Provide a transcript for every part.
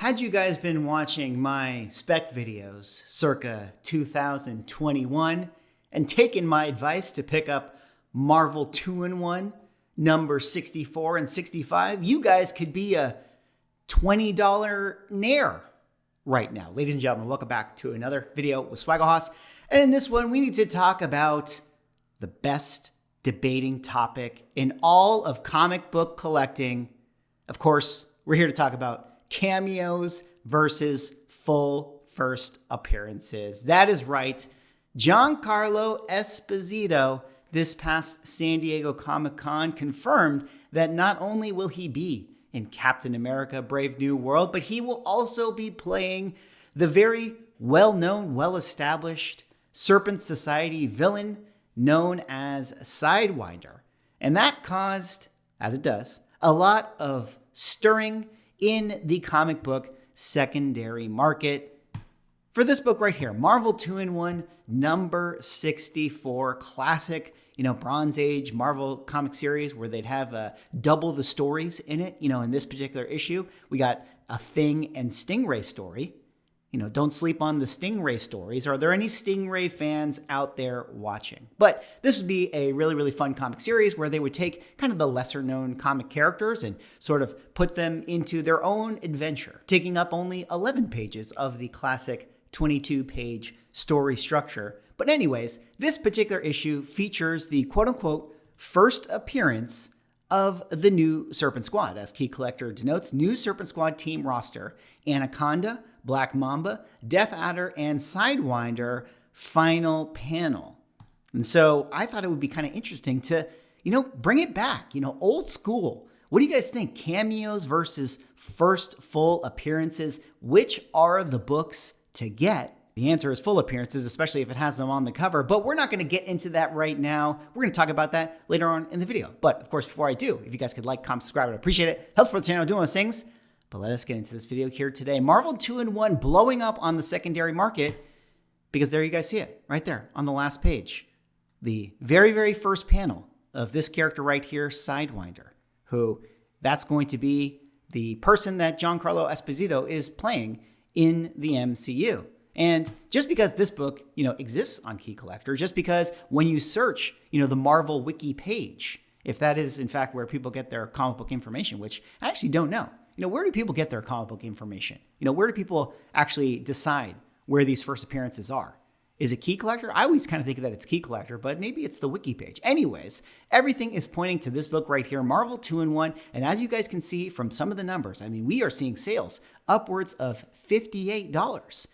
Had you guys been watching my spec videos circa 2021 and taken my advice to pick up Marvel 2-in-1 number 64 and 65, you guys could be a $20 nair right now. Ladies and gentlemen, welcome back to another video with Swaggle. And in this one, we need to talk about the best debating topic in all of comic book collecting. Of course, we're here to talk about cameos versus full first appearances. That is right. Giancarlo Esposito, this past San Diego Comic-Con, confirmed that not only will he be in Captain America: Brave New World, but he will also be playing the very well-known, well-established Serpent Society villain known as SIDEWINDER. And that caused, as it does, a lot of stirring in the comic book secondary market for this book right here, Marvel 2-in-1 number 64, classic, Bronze Age Marvel comic series where they'd have double the stories in it. In this particular issue, we got a Thing and Stingray story. Don't sleep on the Stingray stories. Are there any Stingray fans out there watching? But this would be a really, really fun comic series where they would take kind of the lesser known comic characters and sort of put them into their own adventure, taking up only 11 pages of the classic 22-page story structure. But anyways, this particular issue features the quote-unquote first appearance of the new Serpent Squad. As Key Collector denotes, new Serpent Squad team roster: Anaconda, Black Mamba, Death Adder, and Sidewinder final panel. And so I thought it would be kind of interesting to, bring it back, old school. What do you guys think? Cameos versus first full appearances. Which are the books to get? The answer is full appearances, especially if it has them on the cover. But we're not going to get into that right now. We're going to talk about that later on in the video. But of course, before I do, if you guys could like, comment, subscribe, I'd appreciate it. Helps for the channel doing those things. But let us get into this video here today. Marvel 2-in-1 blowing up on the secondary market, because there you guys see it right there on the last page. The very, very first panel of this character right here, Sidewinder, who that's going to be the person that Giancarlo Esposito is playing in the MCU. And just because this book, exists on Key Collector, just because when you search, the Marvel Wiki page, if that is in fact where people get their comic book information, which I actually don't know. Where do people get their comic book information? Where do people actually decide where these first appearances are? Is it Key Collector? I always kind of think that it's Key Collector, but maybe it's the wiki page. Anyways, everything is pointing to this book right here, Marvel 2-in-1. And as you guys can see from some of the numbers, we are seeing sales upwards of $58.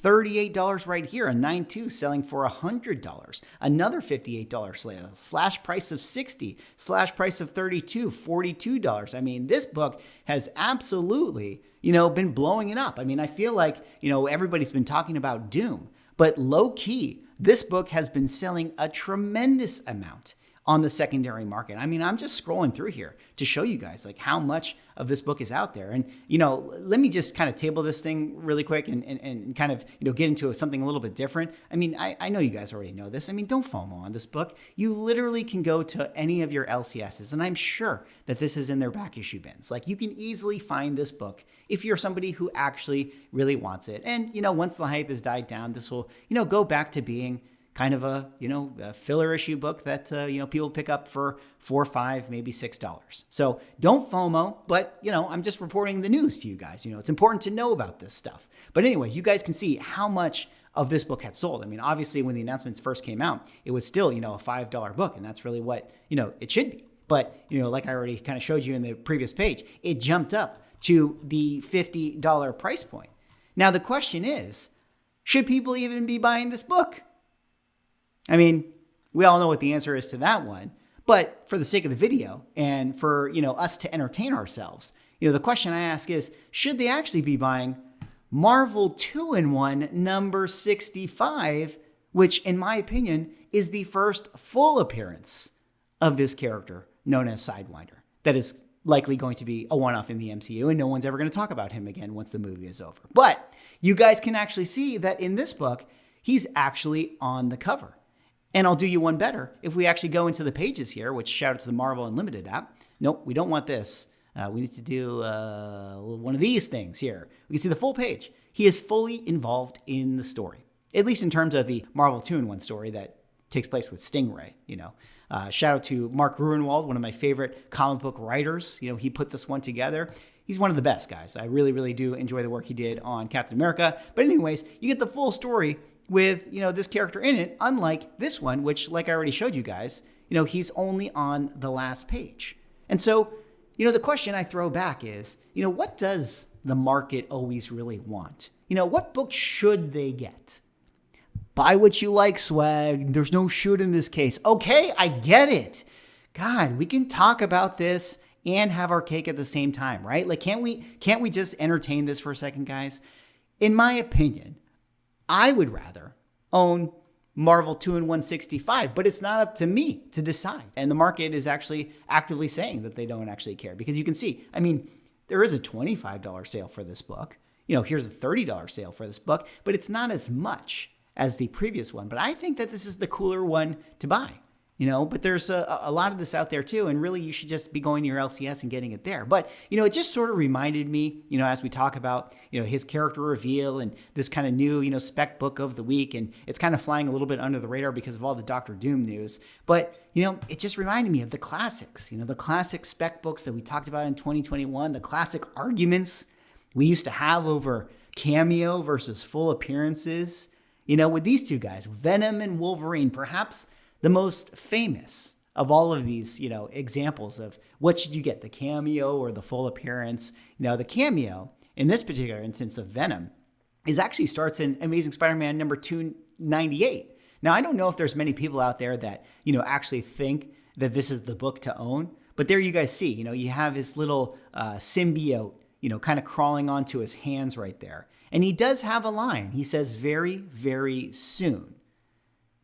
$38 right here, a 9.2 selling for $100. Another $58 sale, slash price of $60, slash price of $32, $42. This book has absolutely, been blowing it up. I feel like, everybody's been talking about Doom, but low key, this book has been selling a tremendous amount on the secondary market. I'm just scrolling through here to show you guys like how much of this book is out there. And, let me just kind of table this thing really quick and kind of, get into something a little bit different. I know you guys already know this. Don't FOMO on this book. You literally can go to any of your LCSs, and I'm sure that this is in their back issue bins. Like, you can easily find this book if you're somebody who actually really wants it. And, once the hype has died down, this will, go back to being kind of a filler issue book that, people pick up for $4, $5, maybe $6. So don't FOMO, but, I'm just reporting the news to you guys. It's important to know about this stuff. But anyways, you guys can see how much of this book had sold. Obviously when the announcements first came out, it was still, a $5 book, and that's really what, it should be. But, like I already kind of showed you in the previous page, it jumped up to the $50 price point. Now the question is, should people even be buying this book? We all know what the answer is to that one, but for the sake of the video and for, us to entertain ourselves, the question I ask is, should they actually be buying Marvel 2-in-1 number 65, which in my opinion is the first full appearance of this character known as Sidewinder. That is likely going to be a one-off in the MCU, and no one's ever going to talk about him again once the movie is over. But you guys can actually see that in this book, he's actually on the cover. And I'll do you one better. If we actually go into the pages here, which shout out to the Marvel Unlimited app. Nope, we don't want this. We need to do one of these things here. We can see the full page. He is fully involved in the story, at least in terms of the Marvel 2-in-1 story that takes place with Stingray. Shout out to Mark Gruenwald, one of my favorite comic book writers. He put this one together. He's one of the best guys. I really, really do enjoy the work he did on Captain America. But anyways, you get the full story with, this character in it, unlike this one, which, like I already showed you guys, he's only on the last page. And so, the question I throw back is, what does the market always really want? What book should they get? Buy what you like, swag. There's no should in this case. Okay, I get it. God, we can talk about this and have our cake at the same time, right? Like, can't we just entertain this for a second, guys? In my opinion, I would rather own Marvel 2-in-1 65, but it's not up to me to decide. And the market is actually actively saying that they don't actually care, because you can see, there is a $25 sale for this book. Here's a $30 sale for this book, but it's not as much as the previous one. But I think that this is the cooler one to buy. But there's a lot of this out there too. And really, you should just be going to your LCS and getting it there. But, it just sort of reminded me, as we talk about, his character reveal and this kind of new, spec book of the week. And it's kind of flying a little bit under the radar because of all the Doctor Doom news. But, it just reminded me of the classics, the classic spec books that we talked about in 2021, the classic arguments we used to have over cameo versus full appearances, with these two guys, Venom and Wolverine, perhaps the most famous of all of these, examples of what should you get, the cameo or the full appearance. The cameo, in this particular instance of Venom, actually starts in Amazing Spider-Man number 298. Now, I don't know if there's many people out there that, actually think that this is the book to own, but there you guys see, you have his little symbiote, kind of crawling onto his hands right there. And he does have a line. He says, very, very soon.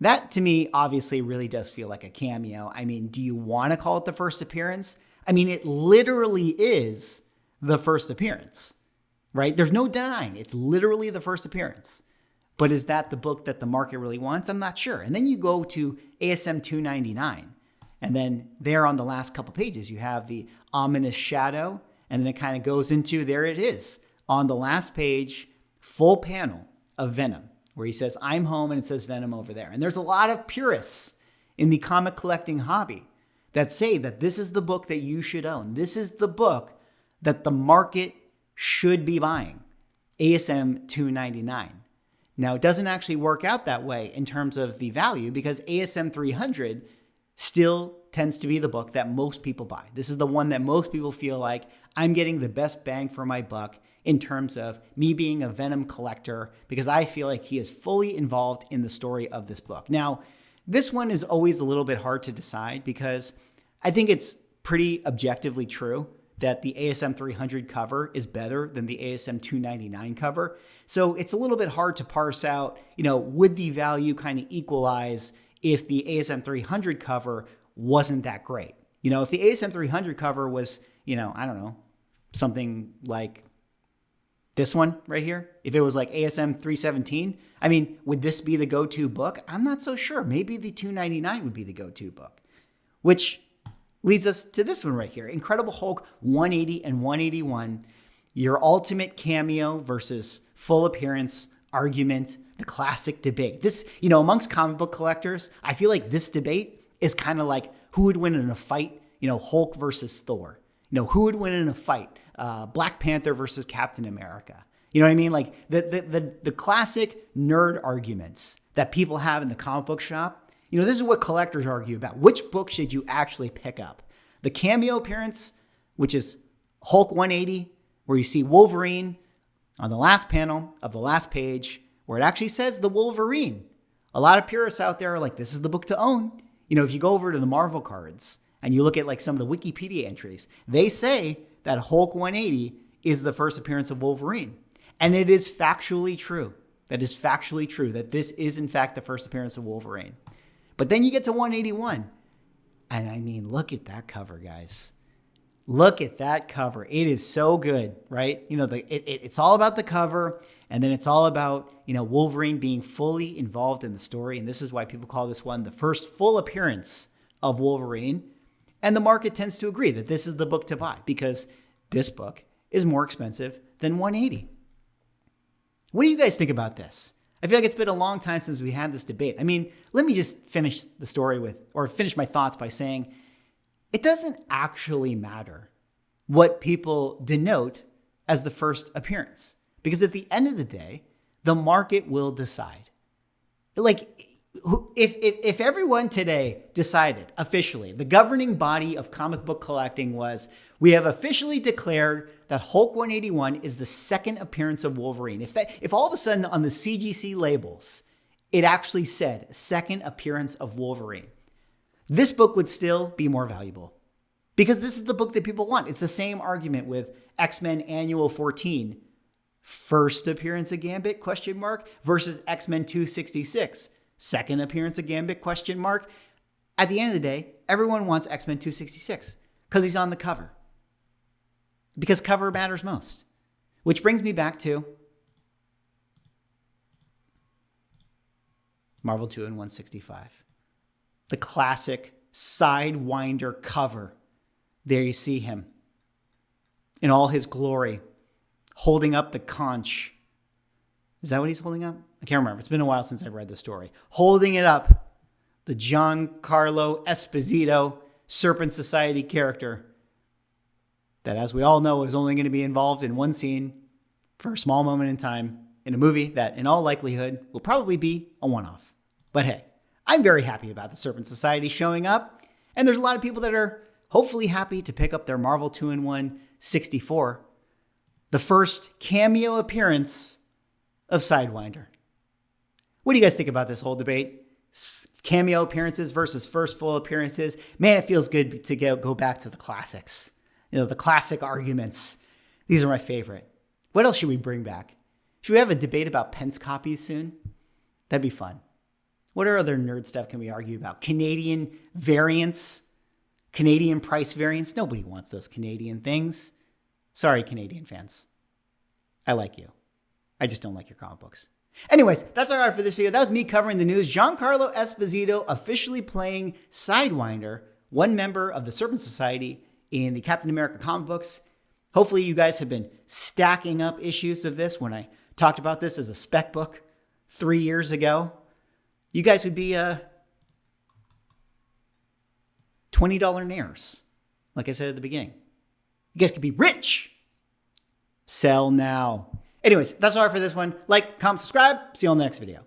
That, to me, obviously really does feel like a cameo. Do you want to call it the first appearance? It literally is the first appearance, right? There's no denying. It's literally the first appearance. But is that the book that the market really wants? I'm not sure. And then you go to ASM 299. And then there on the last couple pages, you have the ominous shadow. And then it kind of goes into, there it is. On the last page, full panel of Venom, where he says, I'm home, and it says Venom over there. And there's a lot of purists in the comic collecting hobby that say that this is the book that you should own. This is the book that the market should be buying, ASM 299. Now, it doesn't actually work out that way in terms of the value, because ASM 300 still tends to be the book that most people buy. This is the one that most people feel like I'm getting the best bang for my buck in terms of me being a Venom collector, because I feel like he is fully involved in the story of this book. Now, this one is always a little bit hard to decide, because I think it's pretty objectively true that the ASM 300 cover is better than the ASM 299 cover. So it's a little bit hard to parse out, would the value kind of equalize if the ASM 300 cover wasn't that great? If the ASM 300 cover was, I don't know, something like this one right here, if it was like ASM 317, would this be the go-to book? I'm not so sure. Maybe the 299 would be the go-to book, which leads us to this one right here. Incredible Hulk 180 and 181, your ultimate cameo versus full appearance argument, the classic debate. This, amongst comic book collectors, I feel like this debate is kind of like who would win in a fight, Hulk versus Thor. Who would win in a fight? Black Panther versus Captain America. You know what I mean? Like the classic nerd arguments that people have in the comic book shop. This is what collectors argue about. Which book should you actually pick up? The cameo appearance, which is Hulk 180, where you see Wolverine on the last panel of the last page, where it actually says the Wolverine. A lot of purists out there are like, this is the book to own. If you go over to the Marvel cards and you look at like some of the Wikipedia entries, they say that Hulk 180 is the first appearance of Wolverine. And it is factually true. That is factually true, that this is in fact the first appearance of Wolverine. But then you get to 181. And look at that cover, guys. Look at that cover. It is so good, right? It's all about the cover, and then it's all about, Wolverine being fully involved in the story. And this is why people call this one the first full appearance of Wolverine. And the market tends to agree that this is the book to buy because this book is more expensive than 180. What do you guys think about this? I feel like it's been a long time since we had this debate. I mean, let me just finish the story finish my thoughts by saying it doesn't actually matter what people denote as the first appearance. Because at the end of the day, the market will decide. Like, if everyone today decided officially, the governing body of comic book collecting was, we have officially declared that Hulk 181 is the second appearance of Wolverine. If all of a sudden on the CGC labels, it actually said second appearance of Wolverine, this book would still be more valuable because this is the book that people want. It's the same argument with X-Men Annual 14, first appearance of Gambit, ? Versus X-Men 266, second appearance of Gambit, ? At the end of the day, everyone wants X-Men 266 because he's on the cover. Because cover matters most. Which brings me back to Marvel 2 and 165. The classic Sidewinder cover. There you see him in all his glory, holding up the conch. Is that what he's holding up? I can't remember. It's been a while since I've read the story. Holding it up, the Giancarlo Esposito Serpent Society character that, as we all know, is only going to be involved in one scene for a small moment in time in a movie that, in all likelihood, will probably be a one-off. But hey, I'm very happy about the Serpent Society showing up, and there's a lot of people that are hopefully happy to pick up their Marvel 2-in-1 64, the first cameo appearance of Sidewinder. What do you guys think about this whole debate? Cameo appearances versus first full appearances. Man, it feels good to go back to the classics. You know, the classic arguments. These are my favorite. What else should we bring back? Should we have a debate about Pence copies soon? That'd be fun. What other nerd stuff can we argue about? Canadian variants? Canadian price variants? Nobody wants those Canadian things. Sorry, Canadian fans. I like you. I just don't like your comic books. Anyways, that's all right for this video. That was me covering the news. Giancarlo Esposito officially playing Sidewinder, one member of the Serpent Society in the Captain America comic books. Hopefully you guys have been stacking up issues of this when I talked about this as a spec book 3 years ago. You guys would be $20 nares, like I said at the beginning. You guys could be rich. Sell now. Anyways, that's all right for this one. Like, comment, subscribe. See you on the next video.